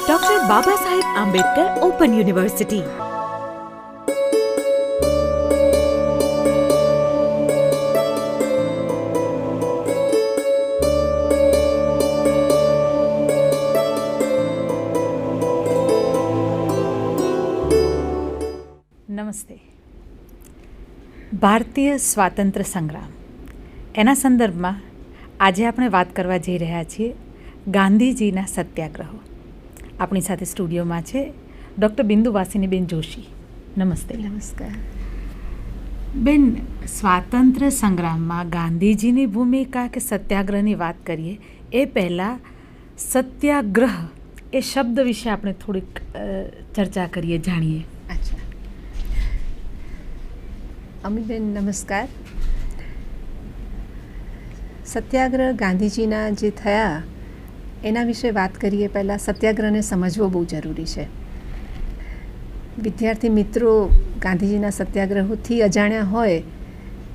Doctor Baba Saheb Ambedkar open university. નમસ્તે. ભારતીય સ્વાતંત્ર્ય સંગ્રામ એના સંદર્ભમાં આજે આપણે વાત કરવા જઈ રહ્યા છીએ ગાંધીજીના સત્યાગ્રહો. આપણી સાથે સ્ટુડિયોમાં છે ડૉક્ટર બિંદુ વાસિનીબેન જોશી. નમસ્તે. નમસ્કાર બેન, સ્વાતંત્ર્ય સંગ્રામમાં ગાંધીજીની ભૂમિકા કે સત્યાગ્રહની વાત કરીએ એ પહેલાં સત્યાગ્રહ એ શબ્દ વિશે આપણે થોડીક ચર્ચા કરીએ, જાણીએ. અચ્છા, અમીબેન નમસ્કાર. સત્યાગ્રહ ગાંધીજીના જે થયા એના વિશે વાત કરીએ પહેલાં સત્યાગ્રહને સમજવો બહુ જરૂરી છે. વિદ્યાર્થી મિત્રો ગાંધીજીના સત્યાગ્રહોથી અજાણ્યા હોય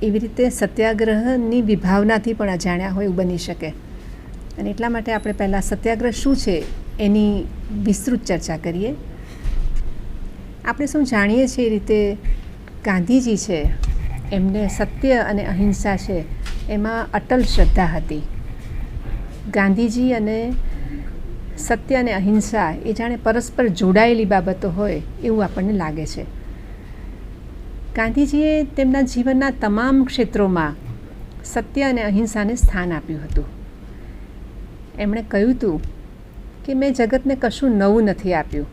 એવી રીતે સત્યાગ્રહની વિભાવનાથી પણ અજાણ્યા હોય એવું બની શકે, અને એટલા માટે આપણે પહેલાં સત્યાગ્રહ શું છે એની વિસ્તૃત ચર્ચા કરીએ. આપણે શું જાણીએ છીએ એ રીતે ગાંધીજી છે એમને સત્ય અને અહિંસા છે એમાં અટલ શ્રદ્ધા હતી. ગાંધીજી અને સત્ય અને અહિંસા એ જાણે પરસ્પર જોડાયેલી બાબતો હોય એવું આપણને લાગે છે. ગાંધીજીએ તેમના જીવનના તમામ ક્ષેત્રોમાં સત્ય અને અહિંસાને સ્થાન આપ્યું હતું. એમણે કહ્યું હતું કે મેં જગતને કશું નવું નથી આપ્યું.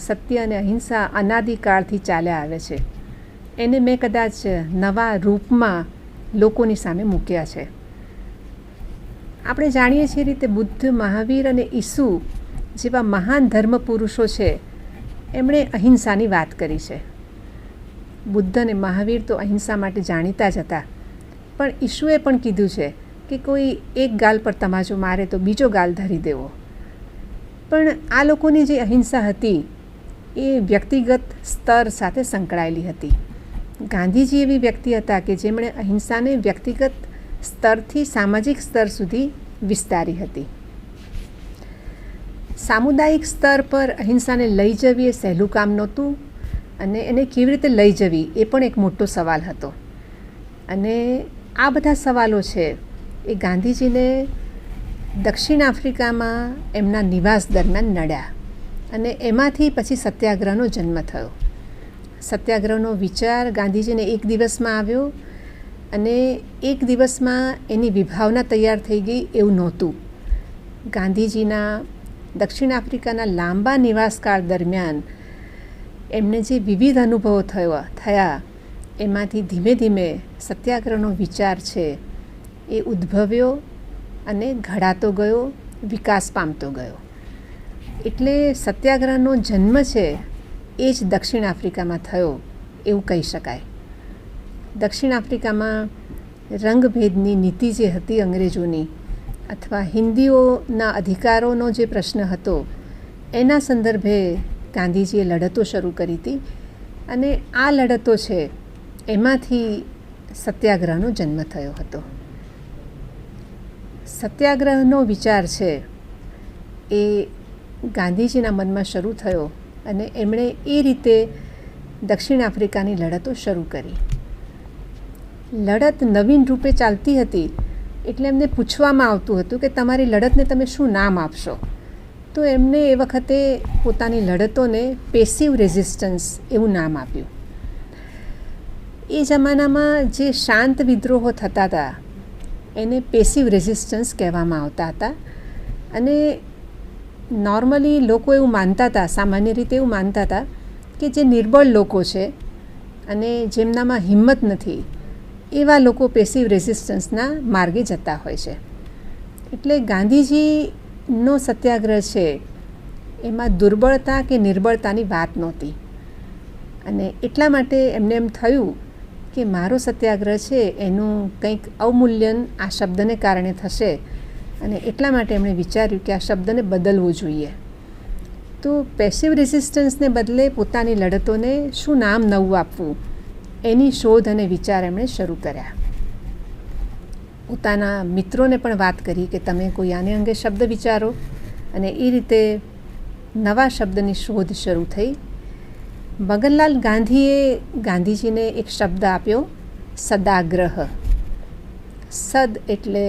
સત્ય અને અહિંસા અનાદિકાળથી ચાલ્યા આવે છે. એને મેં કદાચ નવા રૂપમાં લોકોની સામે મૂક્યા છે. આપણે જાણીએ છીએ રીતે બુદ્ધ, મહાવીર અને ઈસુ જેવા મહાન ધર્મ પુરુષો છે એમણે અહિંસાની વાત કરી છે. બુદ્ધ અને મહાવીર તો અહિંસા માટે જાણીતા જ હતા, પણ ઈસુએ પણ કીધું છે કે કોઈ એક ગાલ પર તમાચો મારે તો બીજો ગાલ ધરી દેવો. પણ આ લોકોની જે અહિંસા હતી એ વ્યક્તિગત સ્તર સાથે સંકળાયેલી હતી. ગાંધીજી એવી વ્યક્તિ હતા કે જેમણે અહિંસાને વ્યક્તિગત સ્તરથી સામાજિક સ્તર સુધી વિસ્તારી હતી. સામુદાયિક સ્તર પર અહિંસાને લઈ જવી એ સહેલું કામ નહોતું, અને એને કેવી રીતે લઈ જવી એ પણ એક મોટો સવાલ હતો. અને આ બધા સવાલો છે એ ગાંધીજીને દક્ષિણ આફ્રિકામાં એમના નિવાસ દરમિયાન નડ્યા, અને એમાંથી પછી સત્યાગ્રહનો જન્મ થયો. સત્યાગ્રહનો વિચાર ગાંધીજીને એક દિવસમાં આવ્યો, અને એક દિવસમાં એની વિભાવના તૈયાર થઈ ગઈ એવું નહોતું. ગાંધીજીના દક્ષિણ આફ્રિકાના લાંબા નિવાસકાળ દરમિયાન એમને જે વિવિધ અનુભવો થયા એમાંથી ધીમે ધીમે સત્યાગ્રહનો વિચાર છે એ ઉદ્ભવ્યો અને ઘડાતો ગયો, વિકાસ પામતો ગયો. એટલે સત્યાગ્રહનો જન્મ છે એ જ દક્ષિણ આફ્રિકામાં થયો એવું કહી શકાય. દક્ષિણ આફ્રિકામાં રંગભેદની નીતિ જે હતી અંગ્રેજોની, અથવા હિન્દીઓના અધિકારોનો જે પ્રશ્ન હતો એના સંદર્ભે ગાંધીજીએ લડતો શરૂ કરી હતી, અને આ લડતો છે એમાંથી સત્યાગ્રહનો જન્મ થયો હતો. સત્યાગ્રહનો વિચાર છે એ ગાંધીજીના મનમાં શરૂ થયો, અને એમણે એ રીતે દક્ષિણ આફ્રિકાની લડતો શરૂ કરી. લડત નવીન રૂપે ચાલતી હતી એટલે એમને પૂછવામાં આવતું હતું કે તમારી લડતને તમે શું નામ આપશો? તો એમને એ વખતે પોતાની લડતોને પેસિવ રેઝિસ્ટન્સ એવું નામ આપ્યું. એ જમાનામાં જે શાંત વિદ્રોહો થતા હતા એને પેસિવ રેઝિસ્ટન્સ કહેવામાં આવતા હતા. અને નોર્મલી લોકો એવું માનતા હતા, સામાન્ય રીતે એવું માનતા હતા કે જે નિર્બળ લોકો છે અને જેમનામાં હિંમત નથી એવા લોકો પેસિવ રેઝિસ્ટન્સના માર્ગે જતા હોય છે. એટલે ગાંધીજીનો સત્યાગ્રહ છે એમાં દુર્બળતા કે નિર્બળતાની વાત નહોતી, અને એટલા માટે એમને એમ થયું કે મારો સત્યાગ્રહ છે એનું કંઈક અવમૂલ્યન આ શબ્દને કારણે થશે, અને એટલા માટે એમણે વિચાર્યું કે આ શબ્દને બદલવો જોઈએ. તો પેસિવ રેઝિસ્ટન્સને બદલે પોતાની લડતોને શું નામ નવું આપવું એની શોધ અને વિચાર એમણે શરૂ કર્યા. પોતાના મિત્રોને પણ વાત કરી કે તમે કોઈ આને અંગે શબ્દ વિચારો, અને એ રીતે નવા શબ્દની શોધ શરૂ થઈ. મગનલાલ ગાંધીએ ગાંધીજીને એક શબ્દ આપ્યો, સદાગ્રહ. સદ એટલે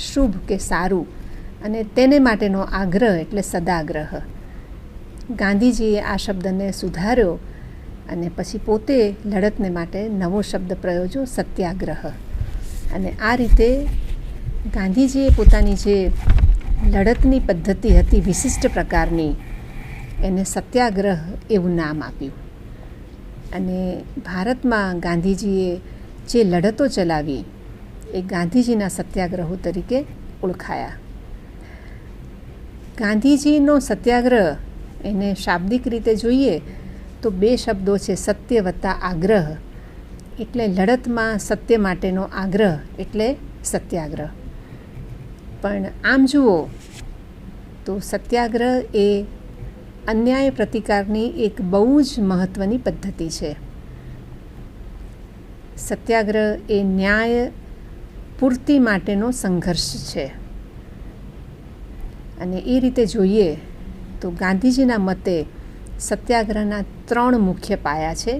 શુભ કે સારું, અને તેને માટેનો આગ્રહ એટલે સદાગ્રહ. ગાંધીજીએ આ શબ્દને સુધાર્યો અને પછી પોતે લડતને માટે નવો શબ્દ પ્રયોજ્યો, સત્યાગ્રહ. અને આ રીતે ગાંધીજીએ પોતાની જે લડતની પદ્ધતિ હતી વિશિષ્ટ પ્રકારની, એને સત્યાગ્રહ એવું નામ આપ્યું. અને ભારતમાં ગાંધીજીએ જે લડતો ચલાવી એ ગાંધીજીના સત્યાગ્રહો તરીકે ઓળખાયા. ગાંધીજીનો સત્યાગ્રહ એને શાબ્દિક રીતે જોઈએ તો બે શબ્દો છે, સત્ય વત્તા આગ્રહ. એટલે લડતમાં સત્ય માટેનો આગ્રહ એટલે સત્યાગ્રહ. પણ આમ જુઓ તો સત્યાગ્રહ એ અન્યાય પ્રતિકારની એક બહુ જ મહત્ત્વની પદ્ધતિ છે. સત્યાગ્રહ એ ન્યાય પૂર્તિ માટેનો સંઘર્ષ છે. અને એ રીતે જોઈએ તો ગાંધીજીના મતે સત્યાગ્રહના 3 મુખ્ય પાયા છે.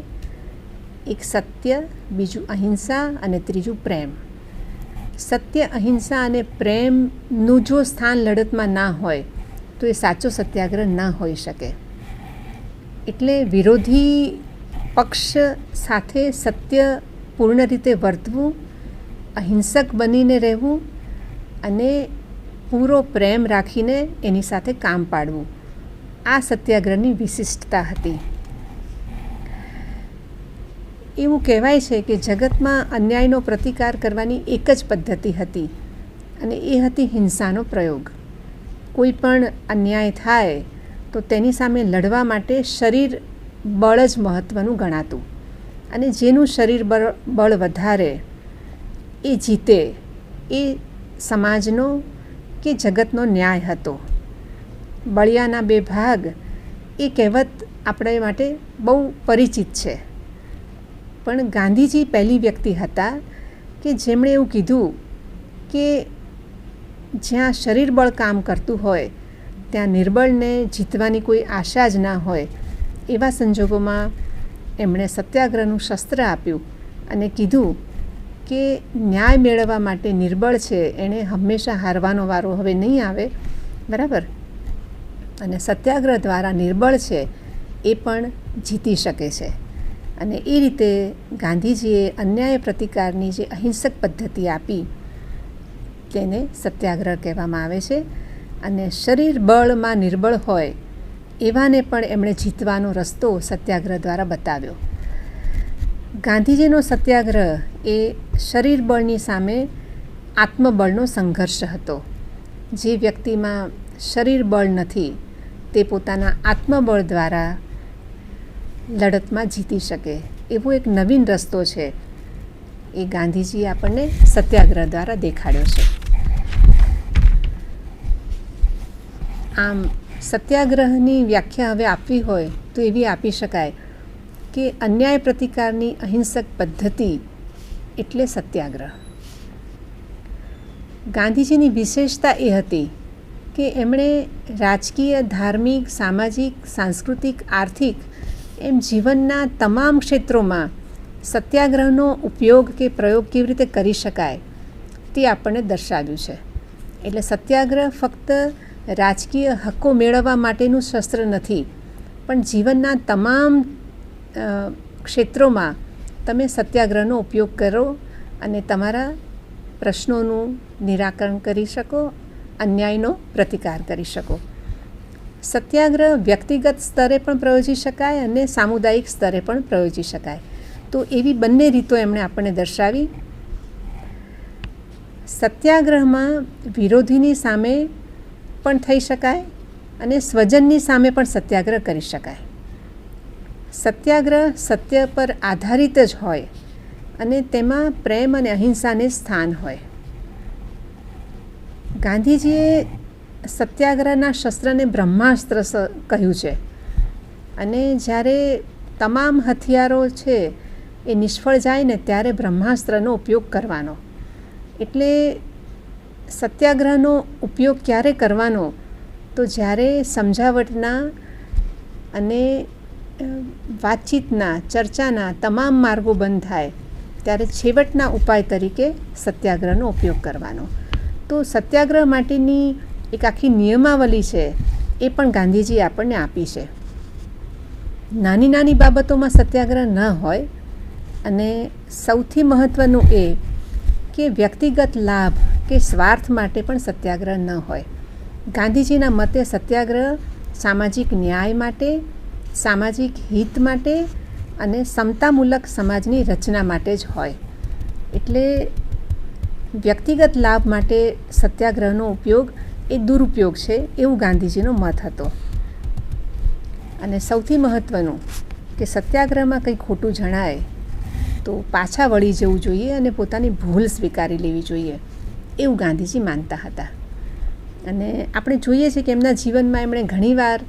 એક સત્ય, બીજું અહિંસા અને ત્રીજું પ્રેમ. સત્ય, અહિંસા અને પ્રેમનું જો સ્થાન લડતમાં ના હોય તો એ સાચો સત્યાગ્રહ ના હોઈ શકે. એટલે વિરોધી પક્ષ સાથે સત્ય પૂર્ણ રીતે વર્તવું, અહિંસક બનીને રહેવું અને પૂરો પ્રેમ રાખીને એની સાથે કામ પાડવું, આ સત્યાગ્રહની વિશિષ્ટતા હતી. એવું કહેવાય છે કે જગતમાં અન્યાયનો પ્રતિકાર કરવાની એક જ પદ્ધતિ હતી અને એ હતી હિંસાનો પ્રયોગ. કોઈ પણ અન્યાય થાય તો તેની સામે લડવા માટે શરીર બળ જ મહત્ત્વનું ગણાતું, અને જેનું શરીર બળ વધારે એ જીતે, એ સમાજનો કે જગતનો ન્યાય હતો. બળિયાના 2 ભાગ એ કહેવત આપણે માટે બહુ પરિચિત છે. પણ ગાંધીજી પહેલી વ્યક્તિ હતા કે જેમણે એવું કીધું કે જ્યાં શરીર બળ કામ કરતું હોય ત્યાં નિર્બળને જીતવાની કોઈ આશા જ ના હોય. એવા સંજોગોમાં એમણે સત્યાગ્રહનું શસ્ત્ર આપ્યું અને કીધું કે ન્યાય મેળવવા માટે નિર્બળ છે એણે હંમેશા હારવાનો વારો હવે નહીં આવે, બરાબર. અને સત્યાગ્રહ દ્વારા નિર્બળ છે એ પણ જીતી શકે છે. અને એ રીતે ગાંધીજીએ અન્યાય પ્રતિકારની જે અહિંસક પદ્ધતિ આપી તેને સત્યાગ્રહ કહેવામાં આવે છે. અને શરીર બળમાં નિર્બળ હોય એવાને પણ એમણે જીતવાનો રસ્તો સત્યાગ્રહ દ્વારા બતાવ્યો. ગાંધીજીનો સત્યાગ્રહ એ શરીર બળની સામે આત્મબળનો સંઘર્ષ હતો. જે વ્યક્તિમાં શરીર બળ નથી તે પોતાના આત્મબળ દ્વારા લડતમાં જીતી શકે એવો એક નવીન રસ્તો છે એ ગાંધીજીએ આપણને સત્યાગ્રહ દ્વારા દેખાડ્યો છે. આમ સત્યાગ્રહની વ્યાખ્યા હવે આપવી હોય તો એવી આપી શકાય કે અન્યાય પ્રતિકારની અહિંસક પદ્ધતિ એટલે સત્યાગ્રહ. ગાંધીજીની વિશેષતા એ હતી કે એમણે રાજકીય, ધાર્મિક, સામાજિક, સાંસ્કૃતિક, આર્થિક એમ જીવનના તમામ ક્ષેત્રોમાં સત્યાગ્રહનો ઉપયોગ કે પ્રયોગ કેવી રીતે કરી શકાય તે આપણને દર્શાવ્યું છે. એટલે સત્યાગ્રહ ફક્ત રાજકીય હક્કો મેળવવા માટેનું શસ્ત્ર નથી, પણ જીવનના તમામ ક્ષેત્રોમાં તમે સત્યાગ્રહનો ઉપયોગ કરો અને તમારા પ્રશ્નોનું નિરાકરણ કરી શકો, અન્યાયનો પ્રતિકાર કરી શકો. સત્યાગ્રહ વ્યક્તિગત સ્તરે પણ પ્રયોજી શકાય અને સામુદાયિક સ્તરે પણ પ્રયોજી શકાય. તો એવી બંને રીતો એમણે આપણને દર્શાવી. સત્યાગ્રહમાં વિરોધીની સામે પણ થઈ શકાય અને સ્વજનની સામે પણ સત્યાગ્રહ કરી શકાય. સત્યાગ્રહ સત્ય પર આધારિત જ હોય અને તેમાં પ્રેમ અને અહિંસાને સ્થાન હોય. ગાંધીજીએ સત્યાગ્રહના શસ્ત્રને બ્રહ્માસ્ત્ર કહ્યું છે. અને જ્યારે તમામ હથિયારો છે એ નિષ્ફળ જાય ને ત્યારે બ્રહ્માસ્ત્રનો ઉપયોગ કરવાનો. એટલે સત્યાગ્રહનો ઉપયોગ ક્યારે કરવાનો તો જ્યારે સમજાવટના અને વાતચીતના, ચર્ચાના તમામ માર્ગો બંધ થાય ત્યારે છેવટના ઉપાય તરીકે સત્યાગ્રહનો ઉપયોગ કરવાનો. તો સત્યાગ્રહ માટેની એક આખી નિયમાવલી છે એ પણ ગાંધીજીએ આપણને આપી છે. નાની નાની બાબતોમાં સત્યાગ્રહ ન હોય અને સૌથી મહત્ત્વનું એ કે વ્યક્તિગત લાભ કે સ્વાર્થ માટે પણ સત્યાગ્રહ ન હોય. ગાંધીજીના મતે સત્યાગ્રહ સામાજિક ન્યાય માટે, સામાજિક હિત માટે અને સમતામૂલક સમાજની રચના માટે જ હોય. એટલે વ્યક્તિગત લાભ માટે સત્યાગ્રહનો ઉપયોગ એ દુરુપયોગ છે એવું ગાંધીજીનો મત હતો. અને સૌથી મહત્ત્વનું કે સત્યાગ્રહમાં કંઈ ખોટું જણાય તો પાછા વળી જવું જોઈએ અને પોતાની ભૂલ સ્વીકારી લેવી જોઈએ એવું ગાંધીજી માનતા હતા. અને આપણે જોઈએ છીએ કે એમના જીવનમાં એમણે ઘણીવાર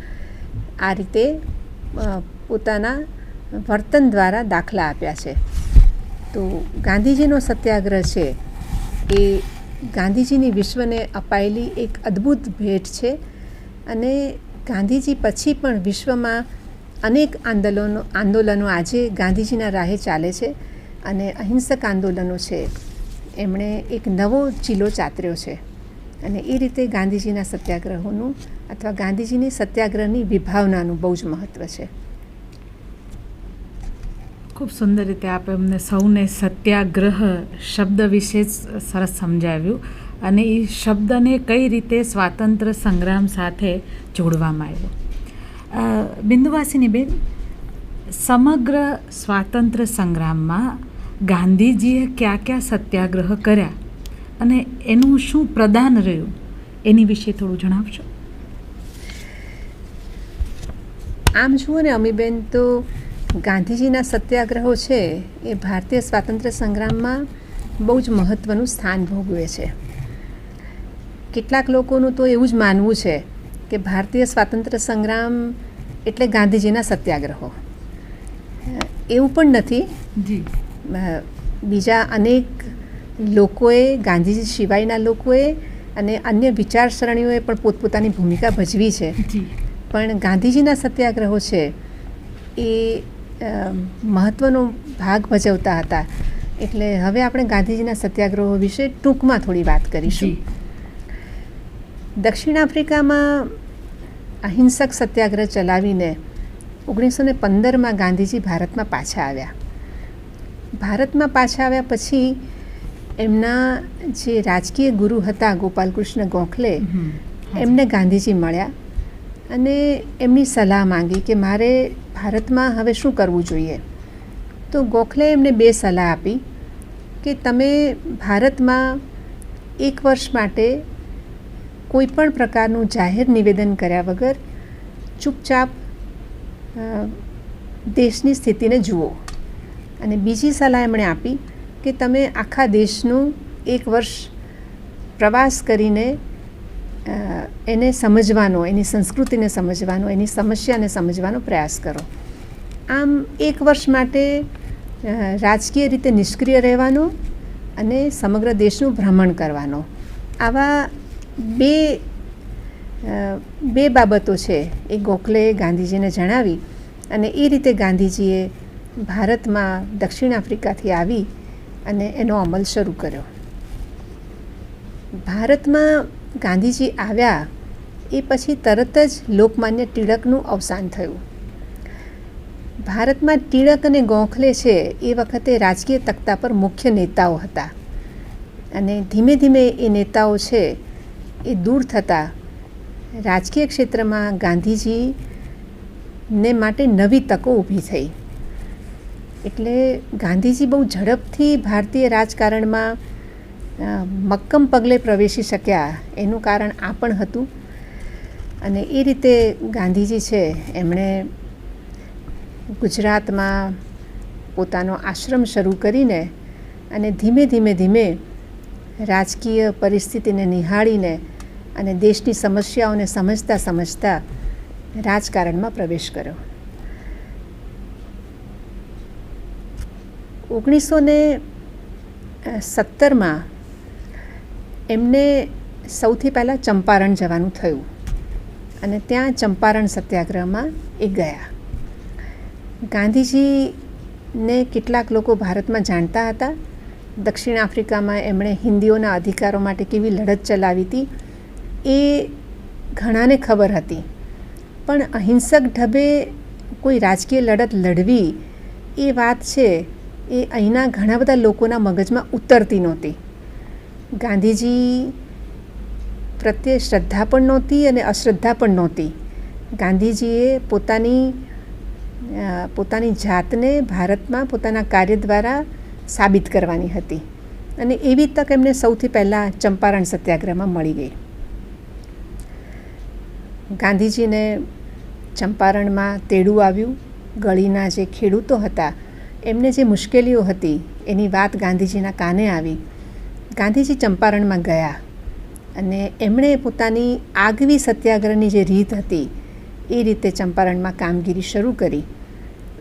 આ રીતે પોતાના વર્તન દ્વારા દાખલા આપ્યા છે. તો ગાંધીજીનો સત્યાગ્રહ છે એ ગાંધીજીની વિશ્વને અપાયેલી એક અદ્ભુત ભેટ છે. અને ગાંધીજી પછી પણ વિશ્વમાં અનેક આંદોલનો આજે ગાંધીજીના રાહે ચાલે છે અને અહિંસક આંદોલનો છે એમણે એક નવો ચીલો ચાતર્યો છે. અને એ રીતે ગાંધીજીના સત્યાગ્રહોનું અથવા ગાંધીજીની સત્યાગ્રહની વિભાવનાનું બહુ જ મહત્ત્વ છે. ખૂબ સુંદર રીતે આપે અમને સૌને સત્યાગ્રહ શબ્દ વિશે જ સરસ સમજાવ્યું અને એ શબ્દને કઈ રીતે સ્વાતંત્ર્ય સંગ્રામ સાથે જોડવામાં આવ્યો. બિંદુવાસિની બેન, સમગ્ર સ્વાતંત્ર્ય સંગ્રામમાં ગાંધીજીએ કયા કયા સત્યાગ્રહ કર્યા અને એનું શું પ્રદાન રહ્યું એની વિશે થોડું જણાવશો? આમ જુઓ ને અમીબેન, તો ગાંધીજીના સત્યાગ્રહો છે એ ભારતીય સ્વાતંત્ર્ય સંગ્રામમાં બહુ જ મહત્ત્વનું સ્થાન ભોગવે છે. કેટલાક લોકોનું તો એવું જ માનવું છે કે ભારતીય સ્વાતંત્ર્ય સંગ્રામ એટલે ગાંધીજીના સત્યાગ્રહો. એવું પણ નથી. બીજા અનેક લોકોએ, ગાંધીજી સિવાયના લોકોએ અને અન્ય વિચારસરણીઓએ પણ પોતપોતાની ભૂમિકા ભજવી છે. પણ ગાંધીજીના સત્યાગ્રહો છે એ મહત્ત્વનો ભાગ ભજવતા હતા. એટલે હવે આપણે ગાંધીજીના સત્યાગ્રહો વિશે ટૂંકમાં થોડી વાત કરીશું. દક્ષિણ આફ્રિકામાં અહિંસક સત્યાગ્રહ ચલાવીને 1915માં ગાંધીજી ભારતમાં પાછા આવ્યા. ભારતમાં પાછા આવ્યા પછી એમના જે રાજકીય ગુરુ હતા ગોપાલકૃષ્ણ ગોખલે, એમને ગાંધીજી મળ્યા અને એમની સલાહ માંગી કે મારે ભારતમાં હવે શું કરવું જોઈએ. તો ગોખલે એમને 2 સલાહ આપી કે તમે ભારતમાં 1 વર્ષ માટે કોઈ પણ પ્રકારનું જાહેર નિવેદન કર્યા વગર ચૂપચાપ દેશની સ્થિતિને જુઓ. અને બીજી સલાહ એમણે આપી કે તમે આખા દેશનું 1 વર્ષ પ્રવાસ કરીને એને સમજવાનો, એની સંસ્કૃતિને સમજવાનો, એની સમસ્યાને સમજવાનો પ્રયાસ કરો. આમ 1 વર્ષ માટે રાજકીય રીતે નિષ્ક્રિય રહેવાનો અને સમગ્ર દેશનું ભ્રમણ કરવાનો. આવા બે બાબતો છે એ ગોખલેએ ગાંધીજીને જણાવી અને એ રીતે ગાંધીજીએ ભારતમાં દક્ષિણ આફ્રિકાથી આવી અને એનો અમલ શરૂ કર્યો. ભારતમાં ગાંધીજી આવ્યા એ પછી તરત જ લોકમાન્ય ટિળકનું અવસાન થયું. ભારતમાં ટિળક અને ગોખલે છે એ વખતે રાજકીય તખ્તા પર મુખ્ય નેતાઓ હતા અને ધીમે ધીમે એ નેતાઓ છે એ દૂર થતાં રાજકીય ક્ષેત્રમાં ગાંધીજીને માટે નવી તકો ઊભી થઈ. એટલે ગાંધીજી બહુ ઝડપથી ભારતીય રાજકારણમાં મક્કમ પગલે પ્રવેશી શક્યા એનું કારણ આ પણ હતું. અને એ રીતે ગાંધીજી છે એમણે ગુજરાતમાં પોતાનો આશ્રમ શરૂ કરીને અને ધીમે ધીમે રાજકીય પરિસ્થિતિને નિહાળીને અને દેશની સમસ્યાઓને સમજતા રાજકારણમાં પ્રવેશ કર્યો. 1917માં એમને સૌથી પહેલાં ચંપારણ જવાનું થયું. અને ત્યાં ચંપારણ સત્યાગ્રહમાં એ ગયા. ગાંધીજીને કેટલાક લોકો ભારતમાં જાણતા હતા. દક્ષિણ આફ્રિકામાં એમણે હિન્દીઓના અધિકારો માટે કેવી લડત ચલાવી હતી એ ઘણાને ખબર હતી, પણ અહિંસક ઢબે કોઈ રાજકીય લડત લડવી એ વાત છે એ અહીંના ઘણા બધા લોકોના મગજમાં ઉતરતી નહોતી. ગાંધીજી પ્રત્યે શ્રદ્ધા પણ નહોતી અને અશ્રદ્ધા પણ નહોતી. ગાંધીજીએ પોતાની જાતને ભારતમાં પોતાના કાર્ય દ્વારા સાબિત કરવાની હતી અને એવી તક એમને સૌથી પહેલાં ચંપારણ સત્યાગ્રહમાં મળી ગઈ. ગાંધીજીને ચંપારણમાં તેડું આવ્યું. ગળીના જે ખેડૂતો હતા એમને જે મુશ્કેલીઓ હતી એની વાત ગાંધીજીના કાને આવી. ગાંધીજી ચંપારણમાં ગયા અને એમણે પોતાની આગવી સત્યાગ્રહની જે રીત હતી એ રીતે ચંપારણમાં કામગીરી શરૂ કરી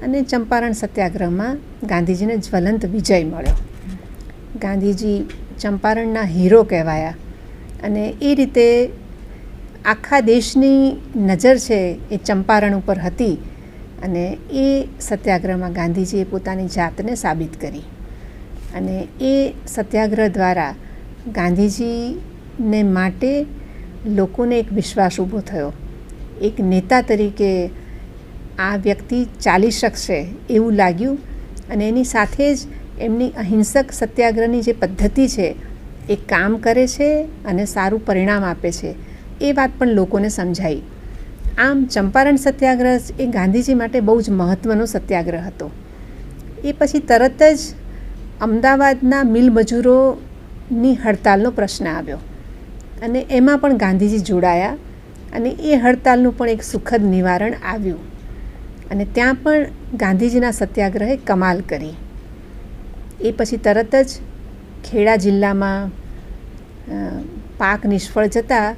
અને ચંપારણ સત્યાગ્રહમાં ગાંધીજીને જ્વલંત વિજય મળ્યો. ગાંધીજી ચંપારણના હીરો કહેવાયા અને એ રીતે આખા દેશની નજર છે એ ચંપારણ ઉપર હતી અને એ સત્યાગ્રહમાં ગાંધીજીએ પોતાની જાતને સાબિત કરી અને એ સત્યાગ્રહ દ્વારા ગાંધીજીને માટે લોકોને એક વિશ્વાસ ઊભો થયો. એક નેતા તરીકે આ વ્યક્તિ ચાલી શકશે એવું લાગ્યું અને એની સાથે જ એમની અહિંસક સત્યાગ્રહની જે પદ્ધતિ છે એ કામ કરે છે અને સારું પરિણામ આપે છે એ વાત પણ લોકોને સમજાઈ. આમ ચંપારણ સત્યાગ્રહ એ ગાંધીજી માટે બહુ જ મહત્ત્વનો સત્યાગ્રહ હતો. એ પછી તરત જ અમદાવાદના મિલ મજૂરોની હડતાલનો પ્રશ્ન આવ્યો અને એમાં પણ ગાંધીજી જોડાયા અને એ હડતાલનું પણ એક સુખદ નિવારણ આવ્યું અને ત્યાં પણ ગાંધીજીના સત્યાગ્રહે કમાલ કરી. એ પછી તરત જ ખેડા જિલ્લામાં પાક નિષ્ફળ જતાં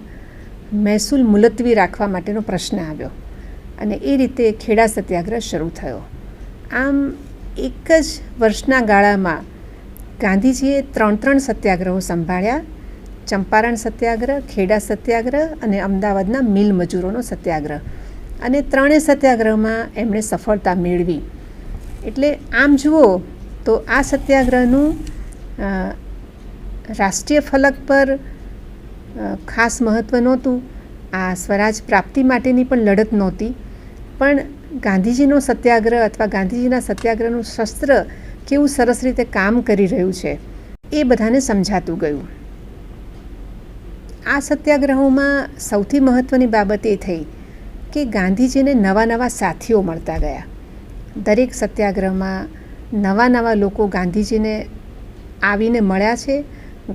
મહેસૂલ મુલતવી રાખવા માટેનો પ્રશ્ન આવ્યો અને એ રીતે ખેડા સત્યાગ્રહ શરૂ થયો. આમ એક જ વર્ષના ગાળામાં ગાંધીજીએ 3 સત્યાગ્રહો સંભાળ્યા: ચંપારણ સત્યાગ્રહ, ખેડા સત્યાગ્રહ અને અમદાવાદના મિલ મજૂરોનો સત્યાગ્રહ. અને 3 સત્યાગ્રહમાં એમણે સફળતા મેળવી. એટલે આમ જુઓ તો આ સત્યાગ્રહનું રાષ્ટ્રીય ફલક પર ખાસ મહત્ત્વ નહોતું. આ સ્વરાજ પ્રાપ્તિ માટેની પણ લડત નહોતી, પણ ગાંધીજીનો સત્યાગ્રહ અથવા ગાંધીજીના સત્યાગ્રહનું શસ્ત્ર કેવું સરસ રીતે કામ કરી રહ્યું છે એ બધાને સમજાતું ગયું. આ સત્યાગ્રહોમાં સૌથી મહત્ત્વની બાબત એ થઈ કે ગાંધીજીને નવા સાથીઓ મળતા ગયા. દરેક સત્યાગ્રહમાં નવા લોકો ગાંધીજીને આવીને મળ્યા છે,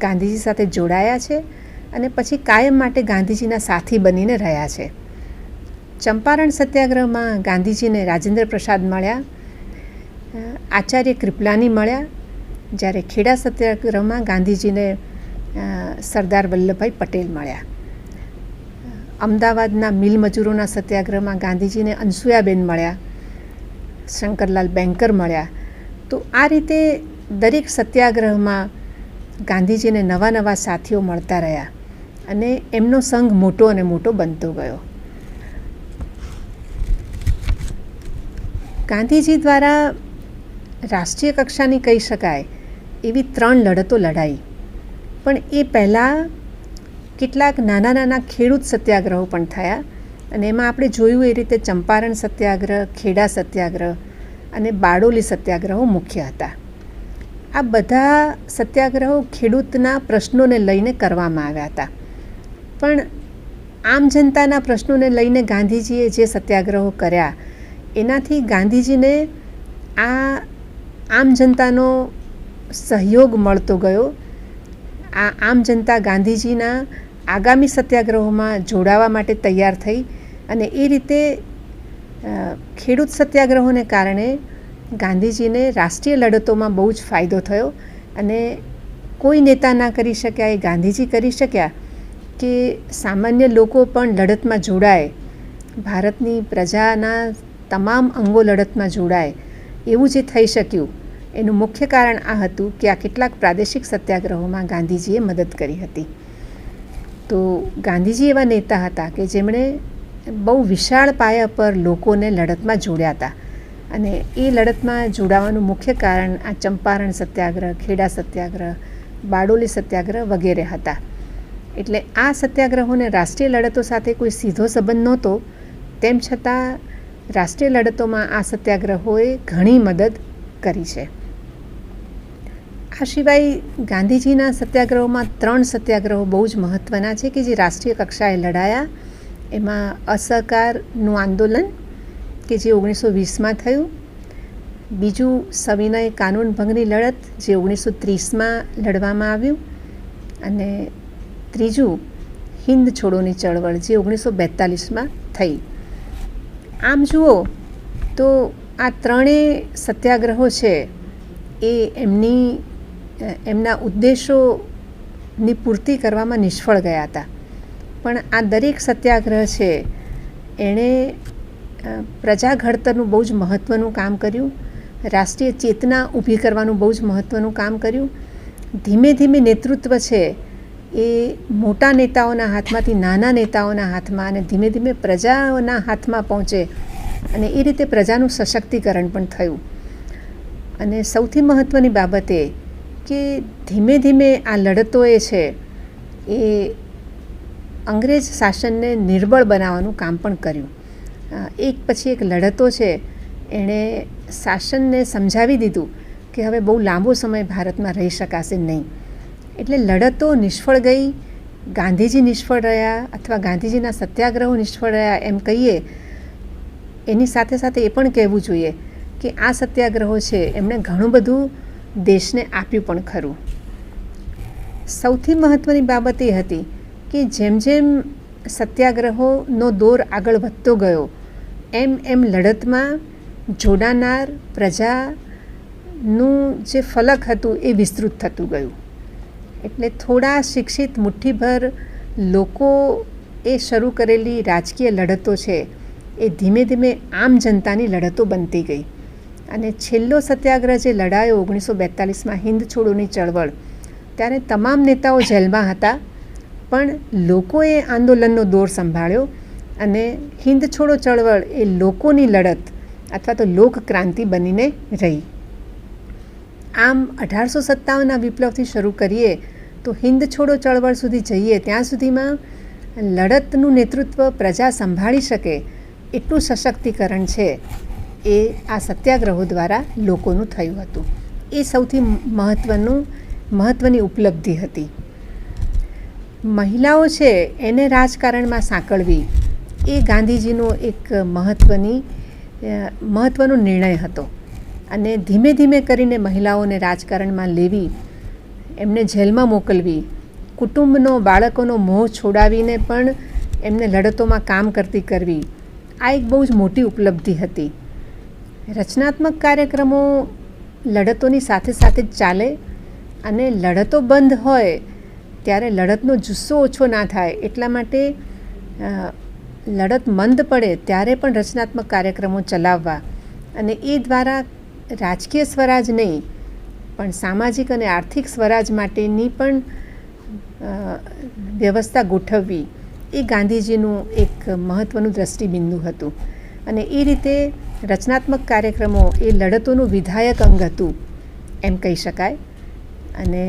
ગાંધીજી સાથે જોડાયા છે અને પછી કાયમ માટે ગાંધીજીના સાથી બનીને રહ્યા છે. ચંપારણ સત્યાગ્રહમાં ગાંધીજીને રાજેન્દ્ર પ્રસાદ મળ્યા, આચાર્ય કૃપલાની મળ્યા, જ્યારે ખેડા સત્યાગ્રહમાં ગાંધીજીને સરદાર વલ્લભભાઈ પટેલ મળ્યા. અમદાવાદના મિલ મજૂરોના સત્યાગ્રહમાં ગાંધીજીને અનસુયાબેન મળ્યા, શંકરલાલ બેન્કર મળ્યા. તો આ રીતે દરેક સત્યાગ્રહમાં ગાંધીજીને નવા સાથીઓ મળતા રહ્યા અને એમનો સંઘ મોટો અને મોટો બનતો ગયો. ગાંધીજી દ્વારા રાષ્ટ્રીય કક્ષાની કહી શકાય એવી 3 લડતો લડાઈ, પણ એ પહેલાં કેટલાક નાના ખેડૂત સત્યાગ્રહો પણ થયા અને એમાં આપણે જોયું એ રીતે ચંપારણ સત્યાગ્રહ, ખેડા સત્યાગ્રહ અને બારડોલી સત્યાગ્રહો મુખ્ય હતા. આ બધા સત્યાગ્રહો ખેડૂતના પ્રશ્નોને લઈને કરવામાં આવ્યા હતા, પણ આમ જનતાના પ્રશ્નોને લઈને ગાંધીજીએ જે સત્યાગ્રહો કર્યા એનાથી ગાંધીજીને આ આમ જનતાનો સહયોગ મળતો ગયો. આ આમ જનતા ગાંધીજીના આગામી સત્યાગ્રહોમાં જોડાવા માટે તૈયાર થઈ અને એ રીતે ખેડૂત સત્યાગ્રહોને કારણે ગાંધીજીને રાષ્ટ્રીય લડતોમાં બહુ જ ફાયદો થયો અને કોઈ નેતા ના કરી શક્યા એ ગાંધીજી કરી શક્યા કે સામાન્ય લોકો પણ લડતમાં જોડાય, ભારતની પ્રજાના તમામ અંગો લડતમાં જોડાય એવું જે થઈ શક્યું એનું મુખ્ય કારણ આ હતું કે આ કેટલાક પ્રાદેશિક સત્યાગ્રહોમાં ગાંધીજીએ મદદ કરી હતી. તો ગાંધીજી એવા નેતા હતા કે જેમણે બહુ વિશાળ પાયા પર લોકોને લડતમાં જોડ્યા હતા. અને એ લડતમાં જોડાવાનું મુખ્ય કારણ આ ચંપારણ સત્યાગ્રહ, ખેડા સત્યાગ્રહ, બારડોલી સત્યાગ્રહ વગેરે હતા. એટલે આ સત્યાગ્રહોને રાષ્ટ્રીય લડતો સાથે કોઈ સીધો સંબંધ નહોતો, તેમ છતાં રાષ્ટ્રીય લડતોમાં આ સત્યાગ્રહોએ ઘણી મદદ કરી છે. આ સિવાય ગાંધીજીના સત્યાગ્રહોમાં 3 સત્યાગ્રહો બહુ જ મહત્ત્વના છે કે જે રાષ્ટ્રીય કક્ષાએ લડાયા. એમાં અસહકારનું આંદોલન કે જે 1920માં થયું, બીજું સવિનય કાનૂન ભંગની લડત જે 1930માં લડવામાં આવ્યું, અને ત્રીજું હિન્દ છોડોની ચળવળ જે 1942માં થઈ. આમ જુઓ તો આ ત્રણેય સત્યાગ્રહો છે એ એમના ઉદ્દેશોની પૂર્તિ કરવામાં નિષ્ફળ ગયા હતા. પણ આ દરેક સત્યાગ્રહ છે એણે પ્રજા ઘડતરનું બહુ જ મહત્ત્વનું કામ કર્યું, રાષ્ટ્રીય ચેતના ઊભી કરવાનું બહુ જ મહત્ત્વનું કામ કર્યું. ધીમે ધીમે નેતૃત્વ છે એ મોટા નેતાઓના હાથમાંથી નાના નેતાઓના હાથમાં અને ધીમે ધીમે પ્રજાઓના હાથમાં પહોંચે, અને એ રીતે પ્રજાનું સશક્તિકરણ પણ થયું. અને સૌથી મહત્ત્વની બાબત એ કે ધીમે ધીમે આ લડતોએ છે એ અંગ્રેજ શાસનને નિર્બળ બનાવવાનું કામ પણ કર્યું. એક પછી એક લડતો છે એણે શાસનને સમજાવી દીધું કે હવે બહુ લાંબો સમય ભારતમાં રહી શકાશે નહીં. એટલે લડતો નિષ્ફળ ગઈ, ગાંધીજી નિષ્ફળ રહ્યા અથવા ગાંધીજીના સત્યાગ્રહો નિષ્ફળ રહ્યા એમ કહીએ. એની સાથે સાથે એ પણ કહેવું જોઈએ કે આ સત્યાગ્રહો છે એમણે ઘણું બધું દેશને આપ્યું પણ ખરું. સૌથી મહત્ત્વની બાબત એ હતી કે જેમ જેમ સત્યાગ્રહોનો દોર આગળ વધતો ગયો એમ એમ લડતમાં જોડાનાર પ્રજાનું જે ફલક હતું એ વિસ્તૃત થતું ગયું. એટલે થોડા શિક્ષિત મુઠ્ઠીભર લોકોએ શરૂ કરેલી રાજકીય લડતો છે એ ધીમે ધીમે આમ જનતાની લડતો બનતી ગઈ. અને છેલ્લો સત્યાગ્રહ જે લડાયો 1942માં હિન્દ છોડોની ચળવળ, ત્યારે તમામ નેતાઓ જેલમાં હતા, પણ લોકોએ આંદોલનનો દોર સંભાળ્યો અને હિન્દ છોડો ચળવળ એ લોકોની લડત અથવા તો લોકક્રાંતિ બનીને રહી. આમ 1857ના વિપ્લવથી શરૂ કરીએ તો હિન્દ છોડો ચળવળ સુધી જઈએ ત્યાં સુધીમાં લડતનું નેતૃત્વ પ્રજા સંભાળી શકે એટલું સશક્તિકરણ છે એ આ સત્યાગ્રહો દ્વારા લોકોનું થયું હતું. એ સૌથી મહત્ત્વની ઉપલબ્ધિ હતી. મહિલાઓ છે એને રાજકારણમાં સાંકળવી એ ગાંધીજીનો એક મહત્ત્વનો નિર્ણય હતો. અને ધીમે ધીમે કરીને મહિલાઓને રાજકારણમાં લેવી, એમને જેલમાં મોકલવી, કુટુંબનો બાળકોનો મોહ છોડાવીને પણ એમને લડતોમાં કામ કરવી, આ એક બહુ જ મોટી ઉપલબ્ધિ હતી. રચનાત્મક કાર્યક્રમો લડતોની સાથે સાથે જ ચાલે, અને લડતો બંધ હોય ત્યારે લડતનો જુસ્સો ઓછો ના થાય એટલા માટે લડત મંદ પડે ત્યારે પણ રચનાત્મક કાર્યક્રમો ચલાવવા, અને એ દ્વારા રાજકીય સ્વરાજ નહીં પણ સામાજિક અને આર્થિક સ્વરાજ માટેની પણ વ્યવસ્થા ગોઠવવી એ ગાંધીજીનું એક મહત્ત્વનું દ્રષ્ટિબિંદુ હતું. અને એ રીતે રચનાત્મક કાર્યક્રમો એ લડતોનું વિધાયક અંગ હતું એમ કહી શકાય. અને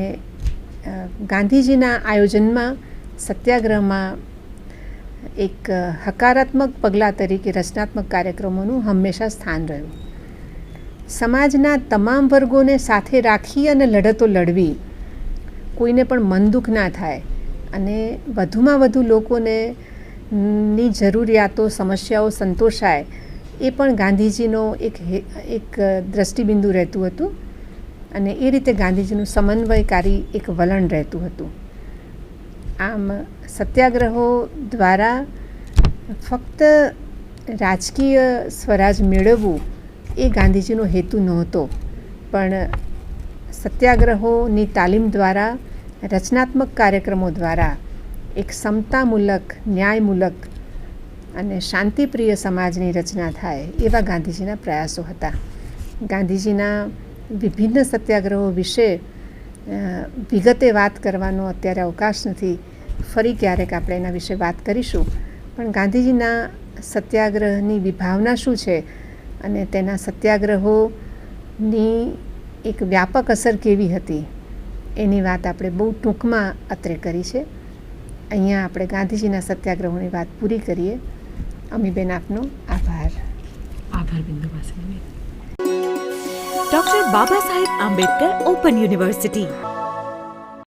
ગાંધીજીના આયોજનમાં સત્યાગ્રહમાં એક હકારાત્મક પગલાં તરીકે રચનાત્મક કાર્યક્રમોનું હંમેશા સ્થાન રહ્યું. સમાજના તમામ વર્ગોને સાથે રાખી અને લડતો લડવી, કોઈને પણ મન દુઃખ ના થાય અને વધુમાં વધુ લોકોને ની જરૂરિયાતો સમસ્યાઓ સંતોષાય એ પણ ગાંધીજીનો એક દ્રષ્ટિબિંદુ રહેતું હતું. અને એ રીતે ગાંધીજીનું સમન્વયકારી એક વલણ રહેતું હતું. આમ સત્યાગ્રહો દ્વારા ફક્ત રાજકીય સ્વરાજ મેળવવું એ ગાંધીજીનો હેતુ નહોતો, પણ સત્યાગ્રહોની તાલીમ દ્વારા, રચનાત્મક કાર્યક્રમો દ્વારા એક સમતામૂલક, ન્યાયમૂલક અને શાંતિપ્રિય સમાજની રચના થાય એવા ગાંધીજીના પ્રયાસો હતા. ગાંધીજીના વિભિન્ન સત્યાગ્રહો વિશે વિગતે વાત કરવાનો અત્યારે અવકાશ નથી. ફરી ક્યારેક આપણે એના વિશે વાત કરીશું. પણ ગાંધીજીના સત્યાગ્રહની વિભાવના શું છે અને તેના સત્યાગ્રહોની એક વ્યાપક અસર કેવી હતી એની વાત આપણે બહુ ટૂંકમાં અત્રે કરી છે. અહીંયા આપણે ગાંધીજીના સત્યાગ્રહોની વાત પૂરી કરીએ. અમીબેન, આપનો આભાર. આભાર બિંદુ પાસે. Doctor Baba Saheb Ambedkar open university